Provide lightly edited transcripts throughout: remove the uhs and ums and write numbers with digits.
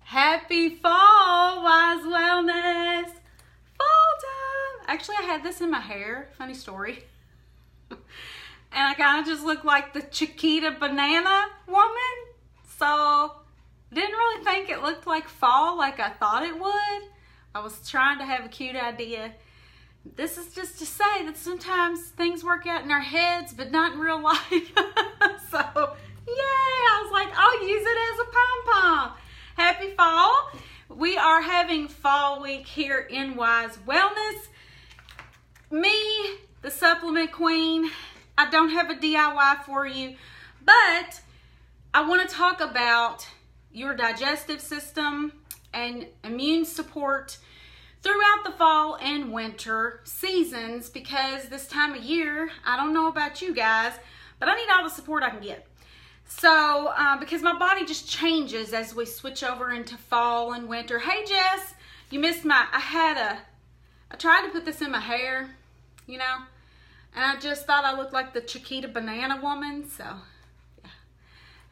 Happy fall, Wise Wellness. Fall time. Actually, I had this in my hair. Funny story. And I kind of just look like the Chiquita banana woman. So, didn't really think it looked like fall like I thought it would. I was trying to have a cute idea. This is just to say that sometimes things work out in our heads, but not in real life. So, yay! I was like, I'll use it as a pom-pom. Happy fall. We are having fall week here in Wise Wellness. Me, the supplement queen, I don't have a DIY for you, but I want to talk about your digestive system and immune support throughout the fall and winter seasons, because this time of year, I don't know about you guys, but I need all the support I can get. So, because my body just changes as we switch over into fall and winter. Hey Jess, you missed I tried to put this in my hair, you know, and I just thought I looked like the Chiquita banana woman, so yeah,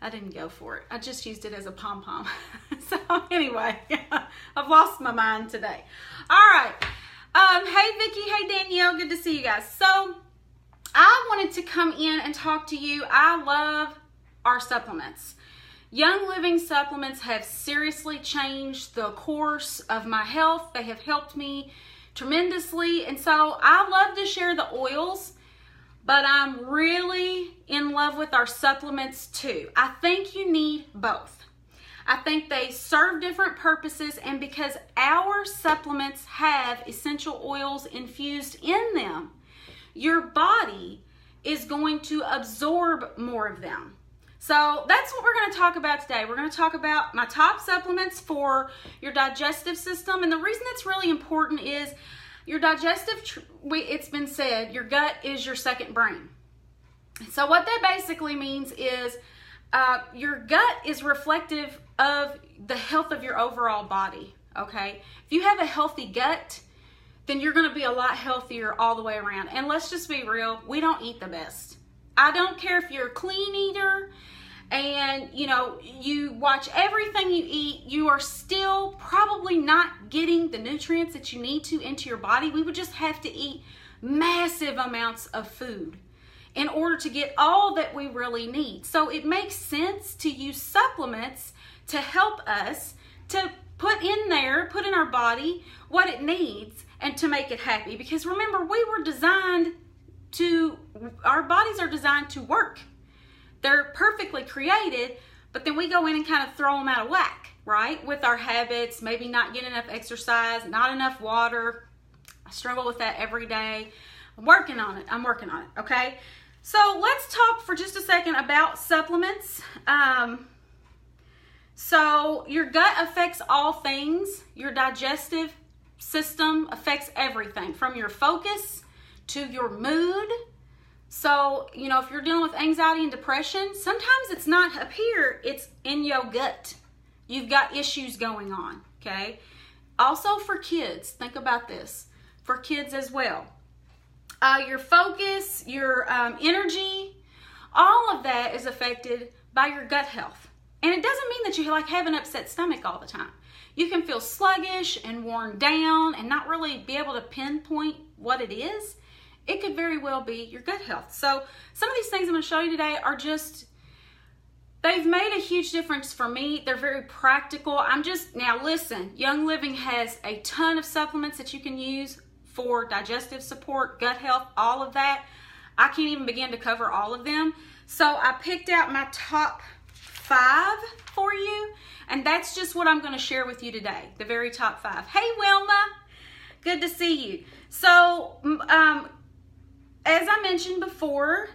I didn't go for it. I just used it as a pom-pom. So anyway, I've lost my mind today. All right, hey Vicki, hey Danielle, good to see you guys. So I wanted to come in and talk to you. I love our supplements. Young Living supplements have seriously changed the course of my health. They have helped me tremendously, and so I love to share the oils, but I'm really in love with our supplements too. I think you need both. I think they serve different purposes, and because our supplements have essential oils infused in them, your body is going to absorb more of them. So that's what we're going to talk about today. We're going to talk about my top supplements for your digestive system. And the reason it's really important is your digestive, it's been said, your gut is your second brain. So what that basically means is your gut is reflective of the health of your overall body, okay? If you have a healthy gut, then you're going to be a lot healthier all the way around. And let's just be real, we don't eat the best. I don't care if you're a clean eater and you watch everything you eat, you are still probably not getting the nutrients that you need to into your body. We would just have to eat massive amounts of food in order to get all that we really need. So it makes sense to use supplements to help us to put in our body what it needs and to make it happy. Because remember, our bodies are designed to work. They're perfectly created, but then we go in and kind of throw them out of whack, right? With our habits, maybe not getting enough exercise, not enough water. I struggle with that every day. I'm working on it, okay? So let's talk for just a second about supplements. So your gut affects all things. Your digestive system affects everything, from your focus to your mood. So, if you're dealing with anxiety and depression, sometimes it's not up here, it's in your gut. You've got issues going on, okay? Also for kids, think about this. For kids as well. Your focus, your energy, all of that is affected by your gut health. And it doesn't mean that you have an upset stomach all the time. You can feel sluggish and worn down and not really be able to pinpoint what it is. It could very well be your gut health. So some of these things I'm going to show you today are they've made a huge difference for me. They're very practical. Now listen, Young Living has a ton of supplements that you can use for digestive support, gut health, all of that. I can't even begin to cover all of them. So I picked out my top 5 for you, and that's just what I'm going to share with you today, the very top 5. Hey Wilma, good to see you. So as I mentioned before,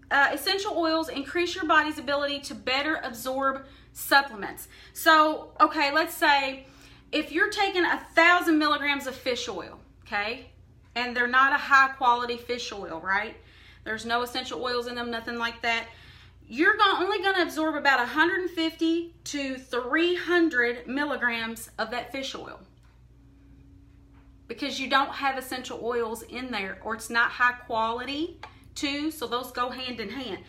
essential oils increase your body's ability to better absorb supplements. So, okay, let's say if you're taking 1,000 milligrams of fish oil, okay, and they're not a high quality fish oil, right? There's no essential oils in them, nothing like that. You're only going to absorb about 150 to 300 milligrams of that fish oil, because you don't have essential oils in there, or it's not high quality too, so those go hand in hand.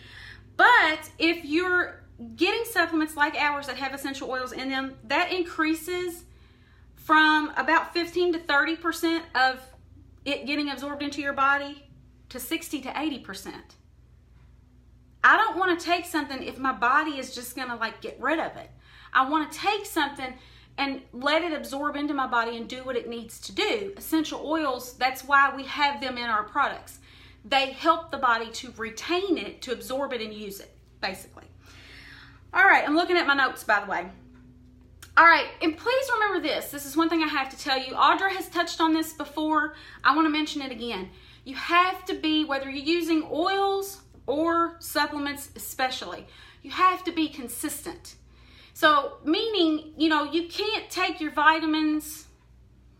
But if you're getting supplements like ours that have essential oils in them, that increases from about 15 to 30% of it getting absorbed into your body to 60 to 80%. I don't want to take something if my body is just going to like get rid of it. I want to take something and let it absorb into my body and do what it needs to do. Essential oils, that's why we have them in our products. They help the body to retain it, to absorb it and use it, basically. All right, I'm looking at my notes, by the way. All right, and please remember this. This is one thing I have to tell you. Audra has touched on this before. I want to mention it again. You have to be, whether you're using oils or supplements especially, you have to be consistent. So, meaning, you know, you can't take your vitamins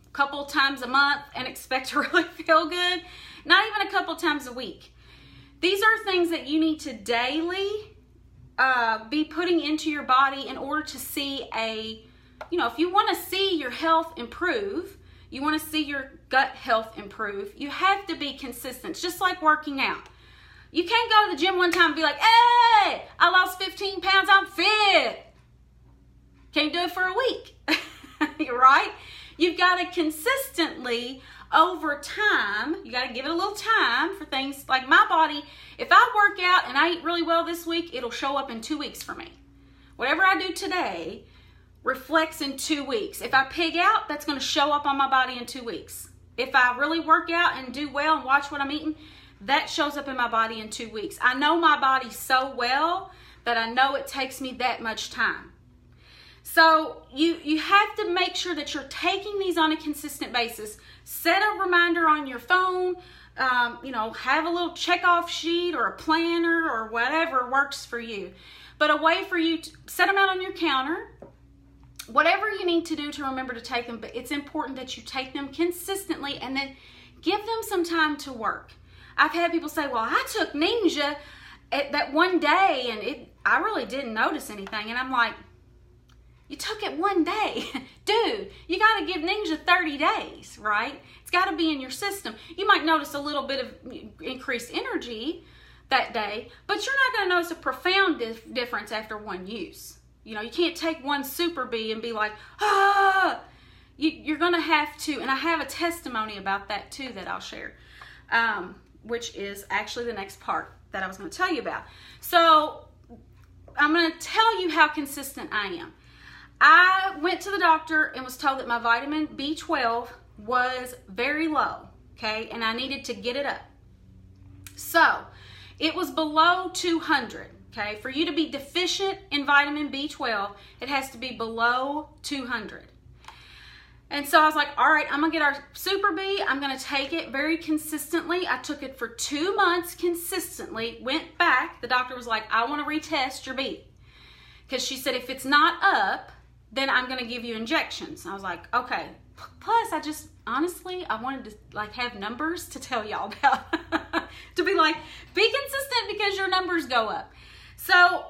a couple times a month and expect to really feel good. Not even a couple times a week. These are things that you need to daily be putting into your body in order to see if you want to see your health improve, you want to see your gut health improve, you have to be consistent. It's just like working out. You can't go to the gym one time and be like, hey, I lost 15 pounds, I'm fit. Can't do it for a week, right? You've got to consistently, over time, you got to give it a little time for things like my body. If I work out and I eat really well this week, it'll show up in 2 weeks for me. Whatever I do today reflects in 2 weeks. If I pig out, that's going to show up on my body in 2 weeks. If I really work out and do well and watch what I'm eating, that shows up in my body in 2 weeks. I know my body so well that I know it takes me that much time. So you have to make sure that you're taking these on a consistent basis. Set a reminder on your phone, have a little check-off sheet or a planner or whatever works for you. But a way for you to set them out on your counter, whatever you need to do to remember to take them, but it's important that you take them consistently and then give them some time to work. I've had people say, well, I took Ninja at that one day and I really didn't notice anything. And I'm like, you took it one day. Dude, you got to give Ninja 30 days, right? It's got to be in your system. You might notice a little bit of increased energy that day, but you're not going to notice a profound difference after one use. You know, you can't take one Super Bee and be like, you're going to have to, and I have a testimony about that too that I'll share, which is actually the next part that I was going to tell you about. So I'm going to tell you how consistent I am. I went to the doctor and was told that my vitamin B12 was very low, okay, and I needed to get it up. So it was below 200, okay. For you to be deficient in vitamin B12, it has to be below 200. And so I was like, all right, I'm going to get our Super Bee. I'm going to take it very consistently. I took it for 2 months consistently, went back. The doctor was like, I want to retest your B. Because she said, if it's not up, then I'm going to give you injections. I was like, okay. Plus, I wanted to like have numbers to tell y'all about. To be like, be consistent because your numbers go up. So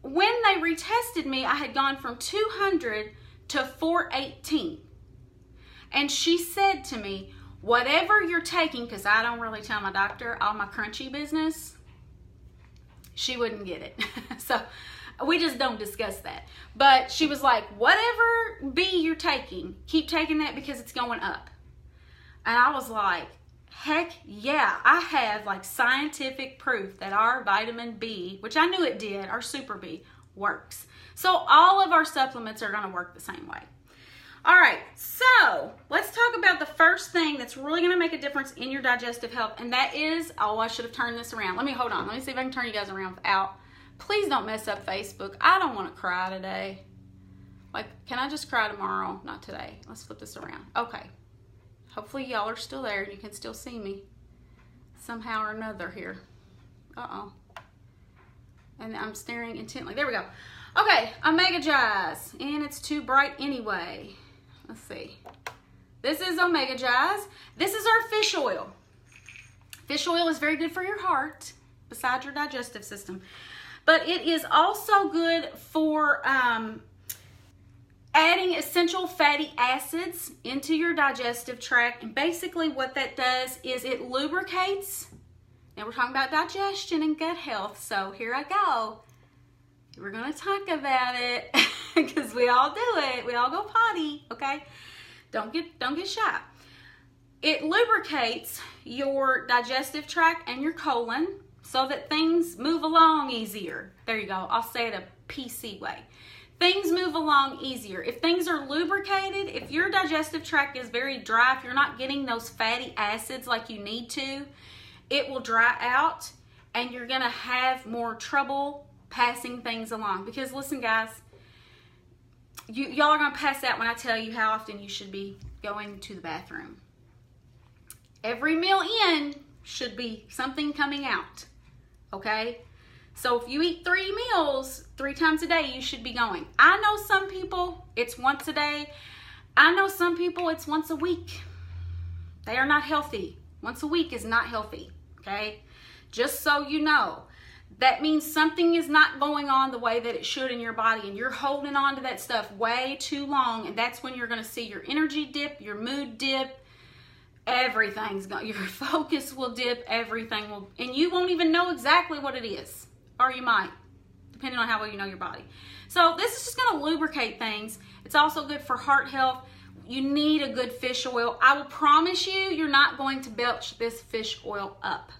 when they retested me, I had gone from 200 to 418. And she said to me, whatever you're taking, because I don't really tell my doctor all my crunchy business, she wouldn't get it. So we just don't discuss that. But she was like, whatever B you're taking, keep taking that because it's going up. And I was like, heck yeah, I have like scientific proof that our vitamin B, which I knew it did, our Super B, works. So all of our supplements are going to work the same way. All right, so let's talk about the first thing that's really going to make a difference in your digestive health, and that is, I should have turned this around. Hold on. Let me see if I can turn you guys around without. Please don't mess up Facebook. I don't want to cry today. Like, can I just cry tomorrow? Not today. Let's flip this around. Okay. Hopefully y'all are still there and you can still see me somehow or another here. Uh-oh. And I'm staring intently. There we go. Okay, Omega Jazz, and it's too bright anyway. Let's see. This is Omega Jazz. This is our fish oil. Fish oil is very good for your heart, besides your digestive system. But it is also good for adding essential fatty acids into your digestive tract. And basically what that does is it lubricates. Now we're talking about digestion and gut health, so here I go. We're going to talk about it because we all do it. We all go potty, okay? Don't get shy. It lubricates your digestive tract and your colon so that things move along easier. There you go. I'll say it a PC way. Things move along easier. If things are lubricated, if your digestive tract is very dry, if you're not getting those fatty acids like you need to, it will dry out and you're going to have more trouble passing things along. Because listen, guys, y'all are going to pass out when I tell you how often you should be going to the bathroom. Every meal in should be something coming out, okay? So if you eat 3 meals 3 times a day, you should be going. I know some people, it's once a day. I know some people, it's once a week. They are not healthy. Once a week is not healthy, okay? Just so you know. That means something is not going on the way that it should in your body, and you're holding on to that stuff way too long, and that's when you're going to see your energy dip, your mood dip, everything's going, your focus will dip, everything will, and you won't even know exactly what it is. Or you might, depending on how well you know your body. So this is just going to lubricate things. It's also good for heart health. You need a good fish oil. I will promise you, you're not going to belch this fish oil up.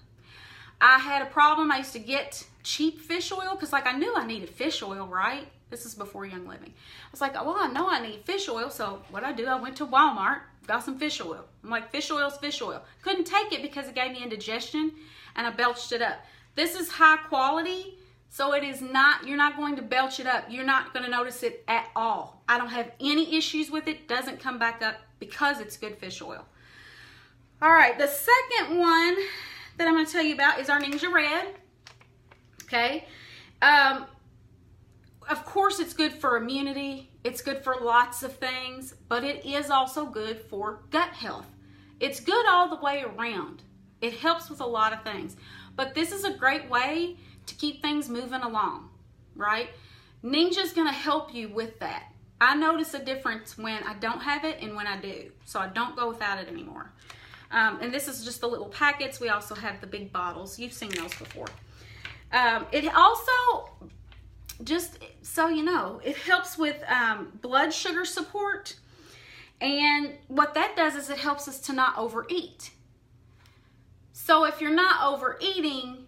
I had a problem. I used to get cheap fish oil because like I knew I needed fish oil, right? This is before Young Living. I was like, well, I know I need fish oil. So what I do, I went to Walmart, got some fish oil. I'm like, fish oil's fish oil. Couldn't take it because it gave me indigestion and I belched it up. This is high quality, so it is not, you're not going to belch it up. You're not going to notice it at all. I don't have any issues with it. Doesn't come back up because it's good fish oil. All right, the second one that I'm going to tell you about is our Ninja Red. Okay. Of course, it's good for immunity. It's good for lots of things, but it is also good for gut health. It's good all the way around. It helps with a lot of things. But this is a great way to keep things moving along, right? Ninja's going to help you with that. I notice a difference when I don't have it and when I do. So I don't go without it anymore. And this is just the little packets. We also have the big bottles. You've seen those before. It also, just so you know, it helps with blood sugar support. And what that does is it helps us to not overeat. So if you're not overeating,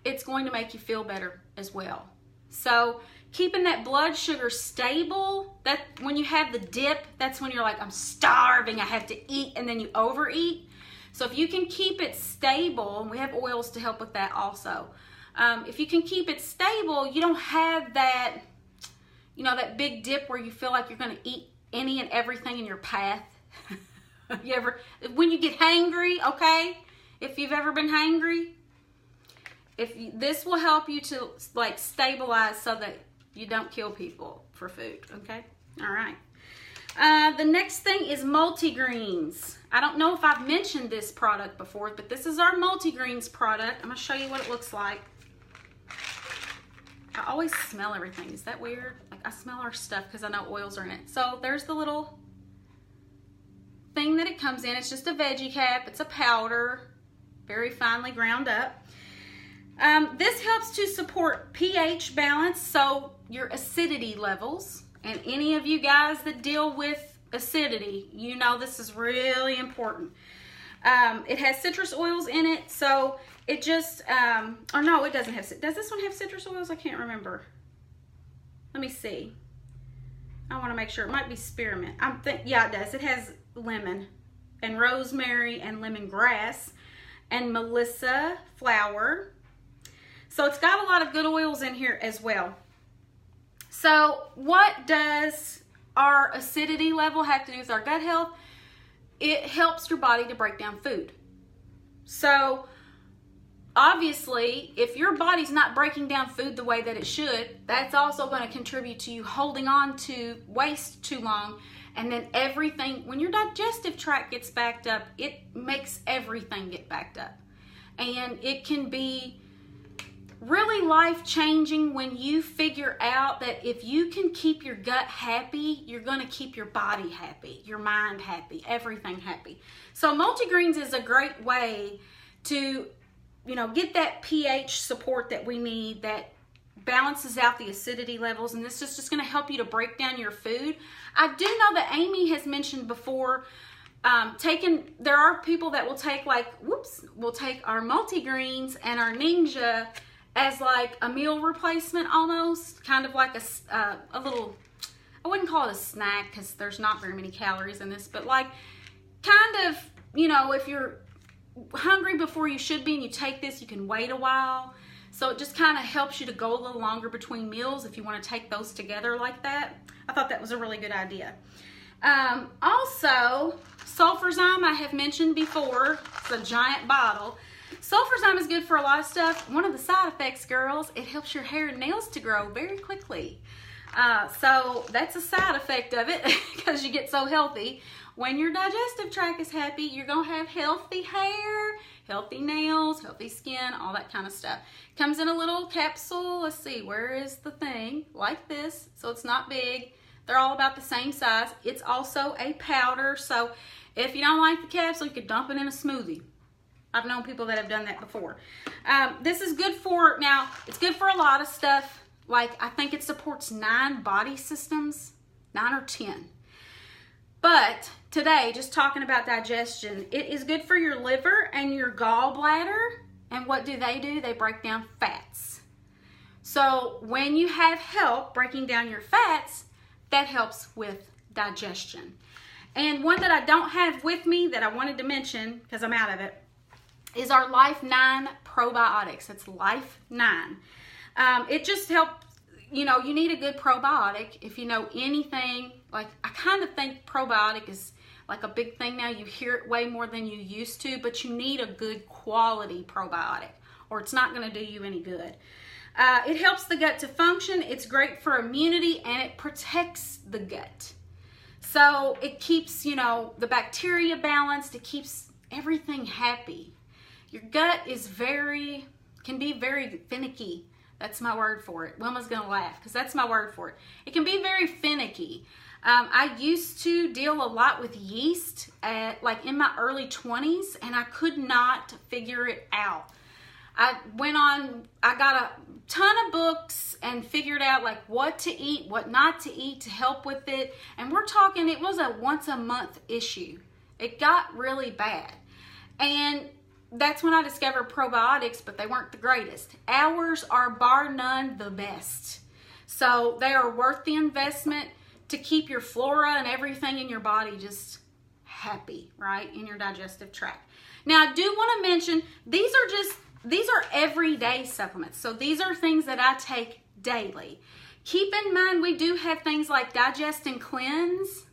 it's going to make you feel better as well. So keeping that blood sugar stable, that when you have the dip, that's when you're like, I'm starving, I have to eat, and then you overeat. So if you can keep it stable, and we have oils to help with that also. If you can keep it stable, you don't have that, you know, that big dip where you feel like you're going to eat any and everything in your path. When you get hangry, okay? If you've ever been hangry, this will help you to like stabilize so that you don't kill people for food, okay? All right. The next thing is multigreens. I don't know if I've mentioned this product before, but this is our multigreens product. I'm going to show you what it looks like. I always smell everything. Is that weird? Like I smell our stuff because I know oils are in it. So there's the little thing that it comes in. It's just a veggie cap. It's a powder, very finely ground up. This helps to support pH balance, so your acidity levels. And any of you guys that deal with acidity, you know this is really important. It has citrus oils in it, so it just, or no, it doesn't have, does this one have citrus oils? I can't remember. Let me see. I want to make sure. It might be spearmint. Yeah, it does. It has lemon and rosemary and lemongrass and melissa flower. So it's got a lot of good oils in here as well. So what does our acidity level have to do with our gut health? It helps your body to break down food. So obviously, if your body's not breaking down food the way that it should, that's also going to contribute to you holding on to waste too long. And then everything, when your digestive tract gets backed up, it makes everything get backed up. And it can be really life-changing when you figure out that if you can keep your gut happy, you're going to keep your body happy, your mind happy, everything happy. So multigreens is a great way to, you know, get that pH support that we need, that balances out the acidity levels, and this is just going to help you to break down your food. I do know that Amy has mentioned before, there are people that will take we'll take our multigreens and our Ninja as like a meal replacement almost, kind of like a little, I wouldn't call it a snack because there's not very many calories in this, but like kind of, you know, if you're hungry before you should be and you take this, you can wait a while. So it just kind of helps you to go a little longer between meals if you want to take those together like that. I thought that was a really good idea. Also, sulfurzyme I have mentioned before. It's a giant bottle. Sulfurzyme is good for a lot of stuff. One of the side effects, girls, it helps your hair and nails to grow very quickly. So that's a side effect of it because you get so healthy. When your digestive tract is happy, you're going to have healthy hair, healthy nails, healthy skin, all that kind of stuff. Comes in a little capsule. Let's see, where is the thing? Like this, so it's not big. They're all about the same size. It's also a powder, so if you don't like the capsule, you could dump it in a smoothie. I've known people that have done that before. This is good for, now, it's good for a lot of stuff. Like, I think it supports 9 body systems, 9 or 10. But today, just talking about digestion, it is good for your liver and your gallbladder. And what do? They break down fats. So when you have help breaking down your fats, that helps with digestion. And one that I don't have with me that I wanted to mention, because I'm out of it, is our Life 9 probiotics. It's Life 9. It just helps, you know, you need a good probiotic if you know anything. Like, I kind of think probiotic is like a big thing now. You hear it way more than you used to, but you need a good quality probiotic or it's not going to do you any good. It helps the gut to function. It's great for immunity and it protects the gut. So it keeps, you know, the bacteria balanced. It keeps everything happy. Your gut is can be very finicky. That's my word for it. Wilma's gonna laugh because that's my word for it. It can be very finicky. I used to deal a lot with yeast like in my early 20s, and I could not figure it out. I got a ton of books and figured out like what to eat, what not to eat to help with it. And we're talking, it was a once a month issue. It got really bad. And that's when I discovered probiotics, but they weren't the greatest. Ours are bar none the best. So they are worth the investment to keep your flora and everything in your body just happy, right? In your digestive tract. Now I do want to mention, these are everyday supplements. So these are things that I take daily. Keep in mind, we do have things like Digest and Cleanse.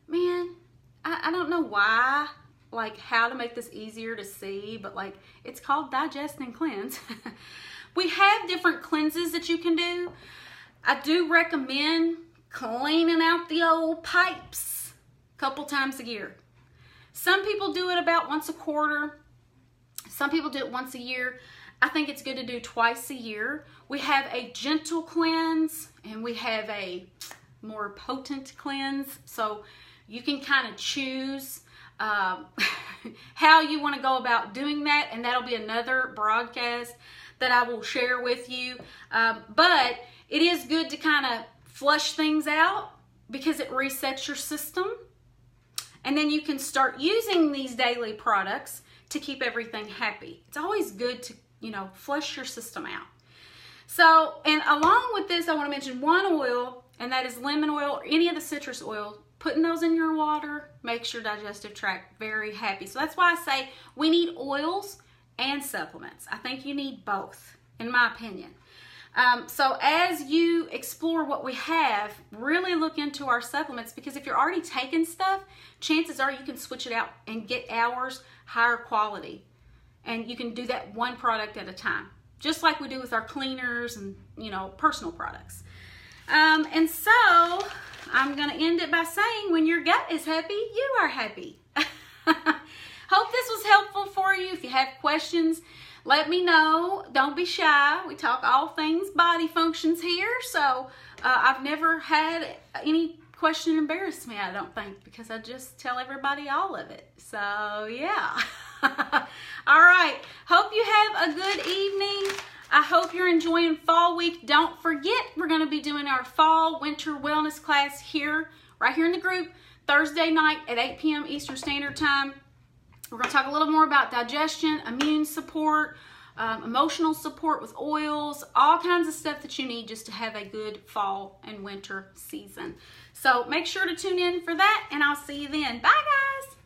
Man, I don't know why, like how to make this easier to see, but like it's called Digest and Cleanse. We have different cleanses that you can do. I do recommend cleaning out the old pipes a couple times a year. Some people do it about once a quarter. Some people do it once a year. I think it's good to do twice a year. We have a gentle cleanse and we have a more potent cleanse. So you can kind of choose how you want to go about doing that, and that'll be another broadcast that I will share with you. But it is good to kind of flush things out because it resets your system, and then you can start using these daily products to keep everything happy. It's always good to, you know, flush your system out. So, and along with this, I want to mention one oil, and that is lemon oil or any of the citrus oil. Putting those in your water makes your digestive tract very happy. So that's why I say we need oils and supplements. I think you need both, in my opinion. So as you explore what we have, really look into our supplements, because if you're already taking stuff, chances are you can switch it out and get ours higher quality. And you can do that one product at a time, just like we do with our cleaners and, you know, personal products. And so I'm going to end it by saying, when your gut is happy, you are happy. Hope this was helpful for you. If you have questions, let me know. Don't be shy. We talk all things body functions here. So I've never had any question embarrass me, I don't think, because I just tell everybody all of it. So yeah. All right. Hope you have a good evening. I hope you're enjoying fall week. Don't forget, we're going to be doing our fall winter wellness class here, right here in the group, Thursday night at 8 p.m. Eastern Standard Time. We're going to talk a little more about digestion, immune support, emotional support with oils, all kinds of stuff that you need just to have a good fall and winter season. So make sure to tune in for that, and I'll see you then. Bye, guys.